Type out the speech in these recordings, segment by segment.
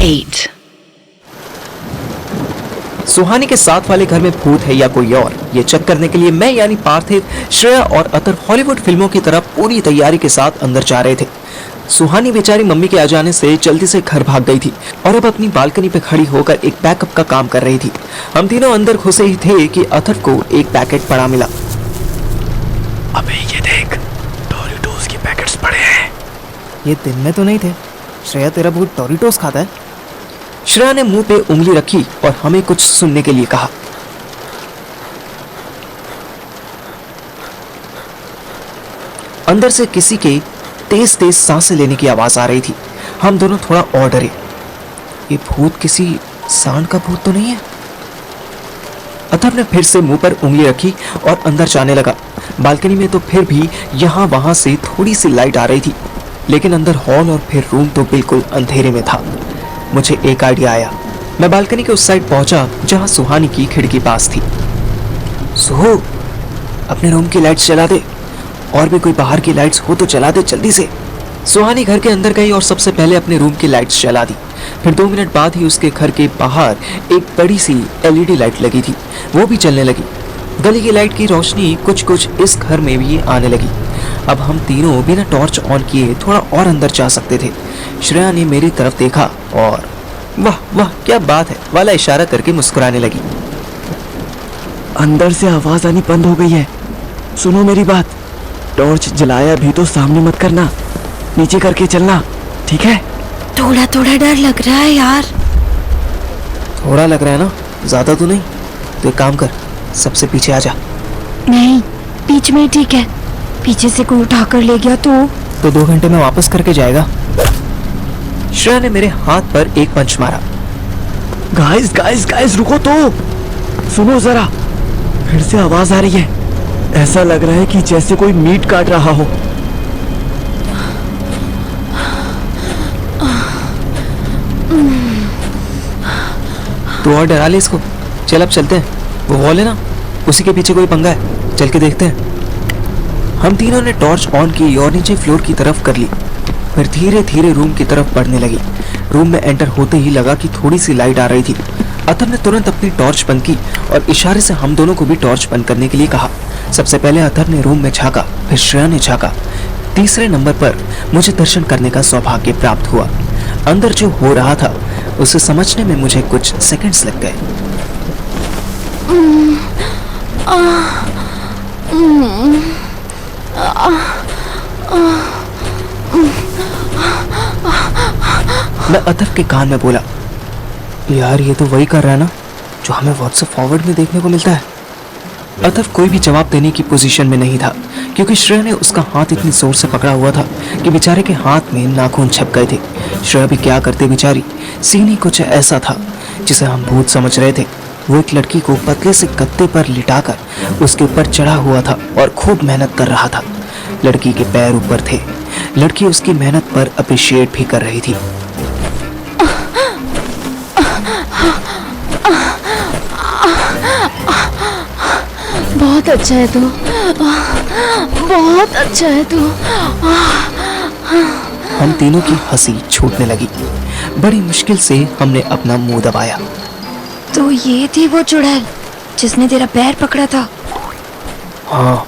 8. सुहानी के साथ वाले घर में भूत है या कोई और, ये चेक करने के लिए मैं यानी पार्थिव, श्रेया और अतर हॉलीवुड फिल्मों की तरह पूरी तैयारी के साथ अंदर जा रहे थे। सुहानी बेचारी मम्मी के आ जाने से जल्दी से घर भाग गई थी और अब अपनी बालकनी पे खड़ी होकर एक बैकअप का काम कर रही थी। हम तीनों अंदर घुसे ही थे कि अतर को एक पैकेट पड़ा मिला। अबे ये देख, डोरिटोस के पैकेट्स पड़े हैं। ये दिन में तो नहीं थे। श्रेया, तेरा भूत डोरिटोस खाता है? श्रेया ने मुंह पे उंगली रखी और हमें कुछ सुनने के लिए कहा। अंदर से किसी के तेज तेज सांसें लेने की आवाज आ रही थी। हम दोनों थोड़ा और डरे। ये भूत किसी सांड का भूत तो नहीं है? अथर्व ने फिर से मुंह पर उंगली रखी और अंदर जाने लगा। बालकनी में तो फिर भी यहाँ वहां से थोड़ी सी लाइट आ रही थी, लेकिन अंदर हॉल और फिर रूम तो बिल्कुल अंधेरे में था। मुझे एक आइडिया आया। मैं बालकनी के उस साइड पहुंचा जहां सुहानी की खिड़की पास थी। सुहो, अपने रूम की लाइट्स जला दे, और भी कोई बाहर की लाइट्स हो तो जला दे जल्दी से। सुहानी घर के अंदर गई और सबसे पहले अपने रूम की लाइट्स जला दी। फिर 2 मिनट बाद ही उसके घर के बाहर एक बड़ी सी LED लाइट लगी थी, वो भी चलने लगी। गली की लाइट की रोशनी कुछ कुछ इस घर में भी आने लगी। अब हम तीनों बिना टॉर्च ऑन किए थोड़ा और अंदर जा सकते थे। श्रेया ने मेरी तरफ देखा और वाह वाह क्या बात है वाला इशारा करके मुस्कुराने लगी। अंदर से आवाज आनी बंद हो गई है। सुनो मेरी बात, टॉर्च जलाया भी तो सामने मत करना, नीचे करके चलना, ठीक है? थोड़ा थोड़ा डर लग रहा है यार। थोड़ा लग रहा है ना, ज्यादा तो नहीं। तो एक काम कर, सबसे पीछे आ जा। नहीं, बीच में ठीक है। पीछे से कोई उठा कर ले गया तो 2 घंटे में वापस करके जाएगा। श्रेया ने मेरे हाथ पर एक पंच मारा। गाइस गाइस गाइस रुको तो, सुनो जरा, फिर से आवाज आ रही है। ऐसा लग रहा है कि जैसे कोई मीट काट रहा हो। तो और डरा ले इसको। चल अब चलते हैं। वो वॉल है ना, उसी के पीछे कोई पंगा है, चल के देखते हैं। हम तीनों ने टॉर्च ऑन की और नीचे फ्लोर की तरफ कर ली। फिर धीरे धीरे रूम की तरफ बढ़ने लगी। रूम में एंटर होते ही लगा कि थोड़ी सी लाइट आ रही थी। अतर ने तुरंत अपनी टॉर्च बंद की और इशारे से हम दोनों को भी टॉर्च बंद करने के लिए कहा। सबसे पहले अतर ने रूम में झांका, फिर श्रेया ने झांका। तीसरे नंबर पर मुझे दर्शन करने का सौभाग्य प्राप्त हुआ। अंदर जो हो रहा था उसे समझने में मुझे कुछ सेकंड्स लग गए। मैं अतर के कान में बोला, यार ये तो वही कर रहा है ना जो हमें व्हाट्सएप फॉरवर्ड में देखने को मिलता है। अतर कोई भी जवाब देने की पोजीशन में नहीं था, क्योंकि श्रेया ने उसका हाथ इतनी जोर से पकड़ा हुआ था कि बेचारे के हाथ में नाखून छप गए थे। श्रेया भी क्या करते बेचारी। सीन ही कुछ ऐसा था जिसे हम भूत समझ रहे थे। वो एक लड़की को पतले से गत्ते पर लिटाकर उसके ऊपर चढ़ा हुआ था और खूब मेहनत कर रहा था। लड़की के पैर ऊपर थे। लड़की उसकी मेहनत पर अप्रिशिएट भी कर रही थी। बहुत अच्छा है तू, बहुत अच्छा है तू। हम तीनों की हंसी छूटने लगी। बड़ी मुश्किल से हमने अपना मुंह दबाया। तो ये थी वो चुड़ैल जिसने तेरा पैर पकड़ा था? हाँ,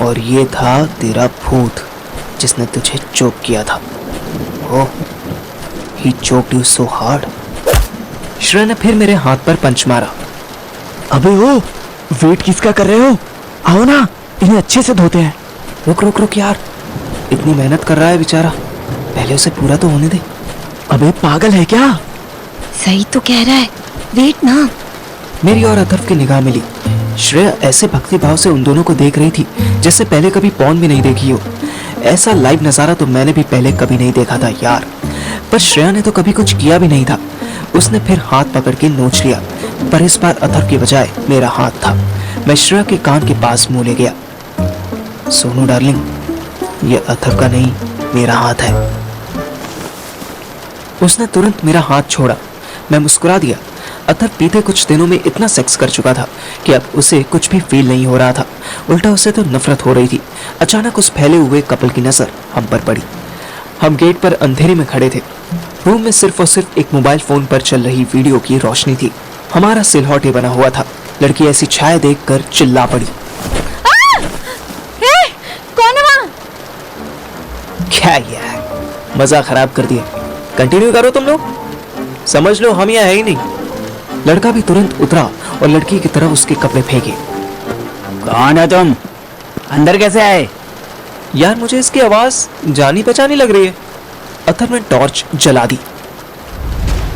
और ये था तेरा भूत जिसने तुझे चोक किया था। ओह, he choked you so hard। Shreya ने फिर मेरे हाथ पर पंच मारा। अबे ओ, वेट किसका कर रहे हो? आओ ना, इन्हें अच्छे से धोते हैं। रुक रुक रुक यार, इतनी मेहनत कर रहा है बेचारा, पहले उसे पूरा तो होने दे। अबे पागल है क्या? सही तो कह रहा है, वेट ना। मेरी और अथर्व की निगाह मिली। श्रेया ऐसे भक्ति भाव से उन दोनों को देख रही थी जैसे पहले कभी पॉर्न भी नहीं देखी हो। ऐसा लाइव नजारा तो मैंने भी पहले कभी नहीं देखा था यार। पर श्रेया ने तो कभी कुछ किया भी नहीं था। उसने फिर हाथ पकड़ के नोच लिया, पर इस बार अथर्व के बजाय मेरा हाथ था। मैं श्रेया के कान के पास मुंह ले गया। सोनू डार्लिंग, ये अथर्व का नहीं, मेरा हाथ है। उसने तुरंत मेरा हाथ छोड़ा। मैं मुस्कुरा दिया। अथर्व बीते कुछ दिनों में इतना सेक्स कर चुका था कि अब उसे कुछ भी फील नहीं हो रहा था, उल्टा उसे तो नफरत हो रही थी। अचानक उस फैले हुए कपल की नजर हम पर पड़ी। हम गेट पर अंधेरे में खड़े थे। रूम में सिर्फ और सिर्फ एक मोबाइल फोन पर चल रही वीडियो की रोशनी थी। हमारा सिलहौटे बना हुआ था। लड़की ऐसी छाया देखकर चिल्ला पड़ी। कौन है वहाँ? क्या यार, मजा खराब कर दिया। कंटिन्यू करो तुम लोग, समझ लो हम यहाँ है ही नहीं। लड़का भी तुरंत उतरा और लड़की की तरफ उसके कपड़े फेंके। कौन है तुम? अंदर कैसे आए? यार मुझे इसकी आवाज जानी पहचानी लग रही है। अथर ने टॉर्च जला दी।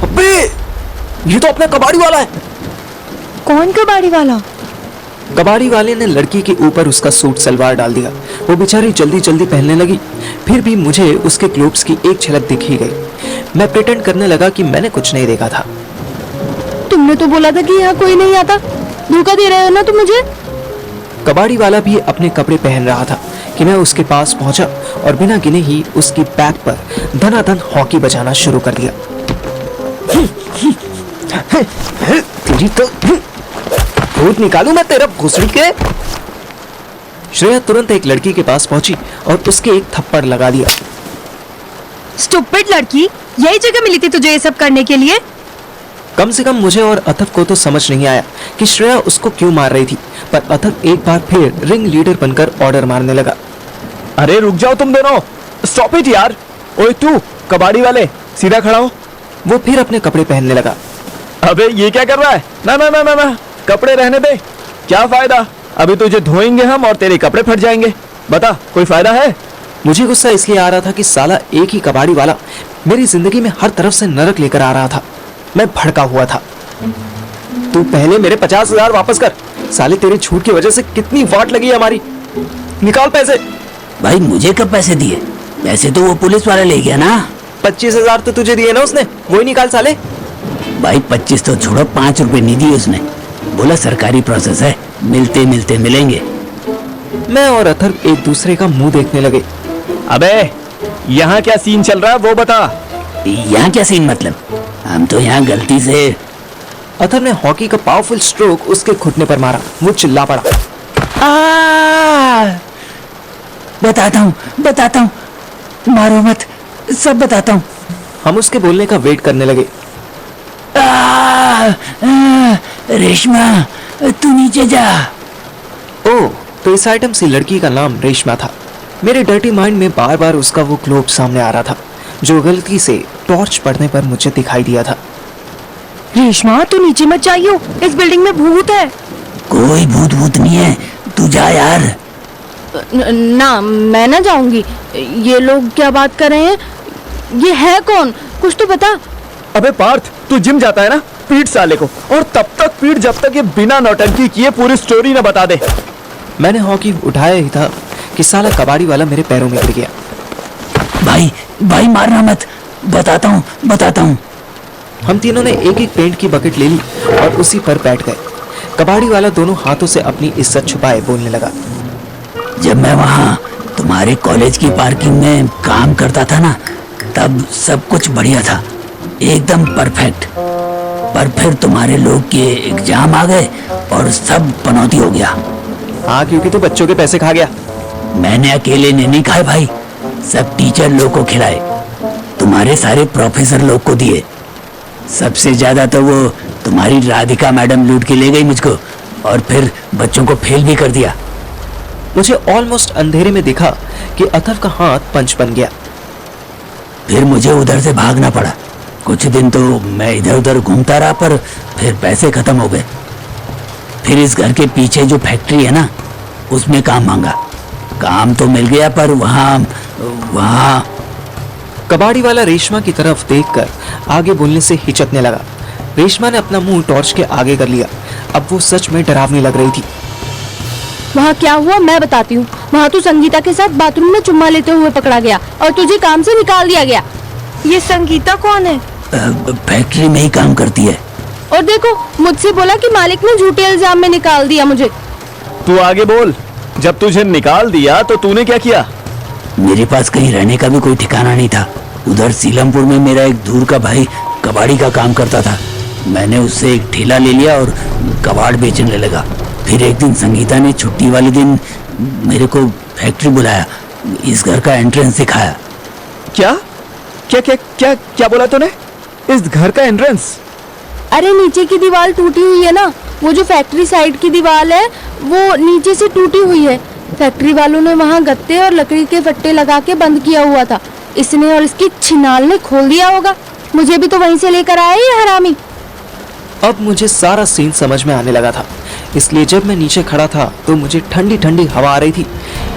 अबे ये तो अपना कबाड़ी वाला है। कौन कबाड़ी वाला? कबाड़ी वाले ने लड़की के ऊपर उसका सूट सलवार डाल दिया। वो बेचारी जल्दी जल्दी पहनने लगी। फिर भी मुझे उसके क्लोथ्स की एक झलक दिख ही गई। मैं प्रिटेंड करने लगा कि मैंने कुछ नहीं देखा था। तुमने तो बोला था कि यहाँ कोई नहीं आता। धोखा दे रहे हो ना तुम मुझे। कबाड़ी वाला भी अपने कपड़े पहन रहा था कि मैं उसके पास पहुंचा और बिना गिने ही उसकी बैक पर धनाधन हॉकी बजाना शुरू कर दिया। तेरी तो भूत निकालूं मैं तेरा भोसड़ी के। श्रेया तुरंत एक लड़की के पास पहुंची और उसके एक थप्पड़ लगा दिया। स्टूपिड लड़की, यही जगह मिली थी तुझे ये सब करने के लिए? कम से कम मुझे और अथफ को तो समझ नहीं आया कि श्रेया उसको क्यों मार रही थी, पर अथफ एक बार फिर रिंग लीडर बनकर ऑर्डर मारने लगा। अरे रुक जाओ तुम दोनों, स्टॉप इट यार। ओए तू कबाड़ी वाले, सीधा खड़ा हो। वो फिर अपने कपड़े पहनने लगा। अबे ये क्या कर रहा है? ना ना ना ना ना, कपड़े रहने दे। क्या फायदा, अभी तुझे धोएंगे हम और तेरे कपड़े फट जाएंगे। बता, कोई फायदा है? मुझे गुस्सा इसलिए आ रहा था कि साला एक ही कबाड़ी वाला मेरी जिंदगी में हर तरफ से नरक लेकर आ रहा था। मैं भड़का हुआ था। तू पहले मेरे 50,000 वापस कर। साले तेरी छूट की वजह से कितनी वाट लगी है हमारी। निकाल पैसे। भाई मुझे कब पैसे दिए? पैसे तो वो पुलिस वाला ले गया ना। 25,000 तो तुझे दिए ना उसने, वही निकाल साले। भाई 25 तो छोड़ो, 5 रुपए नहीं दिए उसने। बोला सरकारी प्रोसेस है, मिलते मिलते मिलेंगे। मैं और अथर एक दूसरे का मुंह देखने लगे। अबे यहाँ क्या सीन चल रहा है वो बता। यहाँ क्या सीन मतलब? हम तो यहाँ गलती से। अथर ने हॉकी का पावरफुल स्ट्रोक उसके घुटने पर मारा। वो चिल्ला पड़ा। बताता हूँ, मारो मत, सब बताता हूँ। हम उसके बोलने का वेट करने लगे। रेशमा तू नीचे जा। ओह, तो इस आइटम सी लड़की का नाम रेशमा था। मेरे डर्टी माइंड में बार बार उसका वो ग्लोब सामने आ रहा था जो गलती से टॉर्च पड़ने पर मुझे दिखाई दिया था। रेशमा तू नीचे मत जाइयो, इस बिल्डिंग में भूत है। कोई भूत नहीं है, तू जा यार। ना मैं ना जाऊंगी। ये लोग क्या बात कर रहे हैं? ये है कौन, कुछ तो बता। अबे पार्थ, तू जिम जाता है ना, पीट साले को, और तब तक पीट जब तक ये बिना नौटंकी किए पूरी स्टोरी न बता दे। मैंने हॉकी उठाया ही था कि साला कबाड़ी वाला मेरे पैरों में गिर गया। भाई मारना मत, बताता हूँ। हम तीनों ने एक एक पेंट की बकेट ले ली और उसी पर बैठ गए। कबाड़ी वाला दोनों हाथों से अपनी इज्जत छुपाए बोलने लगा। जब मैं वहाँ तुम्हारे कॉलेज की पार्किंग में काम करता था ना, तब सब कुछ बढ़िया था, एकदम परफेक्ट। पर फिर तुम्हारे लोग के एग्जाम आ गए और सब पनौती हो गया। हाँ, क्योंकि तू बच्चों के पैसे खा गया। मैंने अकेले ने नहीं खाए भाई, सब टीचर लोग को खिलाए, तुम्हारे सारे प्रोफेसर लोग को दिए। सबसे ज्यादा तो वो तुम्हारी राधिका मैडम लूट के ले गई मुझको, और फिर बच्चों को फेल भी कर दिया। मुझे ऑलमोस्ट अंधेरे में दिखा कि अथर्व का हाथ पंच बन गया। फिर मुझे उधर से भागना पड़ा। कुछ दिन तो मैं इधर उधर घूमता रहा, पर फिर पैसे खत्म हो गए। फिर इस घर के पीछे जो फैक्ट्री है ना, उसमें काम मांगा। काम तो मिल गया, पर वहाँ कबाड़ी वाला रेशमा की तरफ देखकर आगे बोलने से हिचकने लगा। रेशमा ने अपना मुंह टॉर्च के आगे कर लिया। अब वो सच में डरावनी लग रही थी। वहाँ क्या हुआ मैं बताती हूँ। वहाँ तू संगीता के साथ बाथरूम में चुम्मा लेते हुए पकड़ा गया और तुझे काम से निकाल दिया गया। ये संगीता कौन है? फैक्ट्री में ही काम करती है। और देखो, मुझसे बोला कि मालिक ने झूठे इल्जाम में निकाल दिया मुझे। तू आगे बोल, जब तुझे निकाल दिया तो तूने क्या किया? मेरे पास कहीं रहने का भी कोई ठिकाना नहीं था। उधर सीलमपुर में मेरा एक दूर का भाई कबाड़ी का काम करता था। मैंने उससे एक ठेला ले लिया और कबाड़ बेचने लगा। फिर एक दिन संगीता ने छुट्टी वाले दिन मेरे को फैक्ट्री बुलाया, इस घर का एंट्रेंस दिखाया। क्या क्या क्या क्या क्या बोला तूने? इस घर का एंट्रेंस? अरे नीचे की दीवार टूटी हुई है ना, वो जो फैक्ट्री साइड की दीवार है वो नीचे से टूटी हुई है। फैक्ट्री वालों ने वहाँ गत्ते और लकड़ी के फट्टे लगा के बंद किया हुआ था। इसने और इसकी छिनाल ने खोल दिया होगा। मुझे भी तो वहीं से लेकर आया ये हरामी। अब मुझे सारा सीन समझ में आने लगा था, इसलिए जब मैं नीचे खड़ा था तो मुझे ठंडी ठंडी हवा आ रही थी।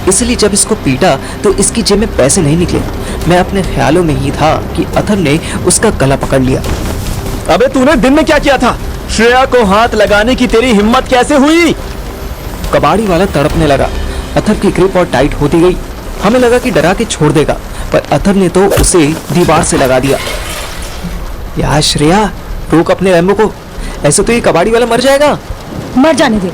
इसलिए जब इसको पीटा तो इसकी जेब में पैसे नहीं निकले। मैं अपने ख्यालों में ही था कि अथर ने उसका गला पकड़ लिया। अबे तूने दिन में क्या किया था? श्रेया को हाथ लगाने की तेरी हिम्मत कैसे हुई? कबाड़ी वाला तड़पने लगा। अथर की ग्रिप और टाइट होती गई। हमें लगा कि डरा के छोड़ देगा, पर अथर ने तो उसे दीवार से लगा दिया। यार श्रेया, रोक अपने रैम्बो को, ऐसे तो ये कबाड़ी वाला मर जाएगा। मर जाने दे।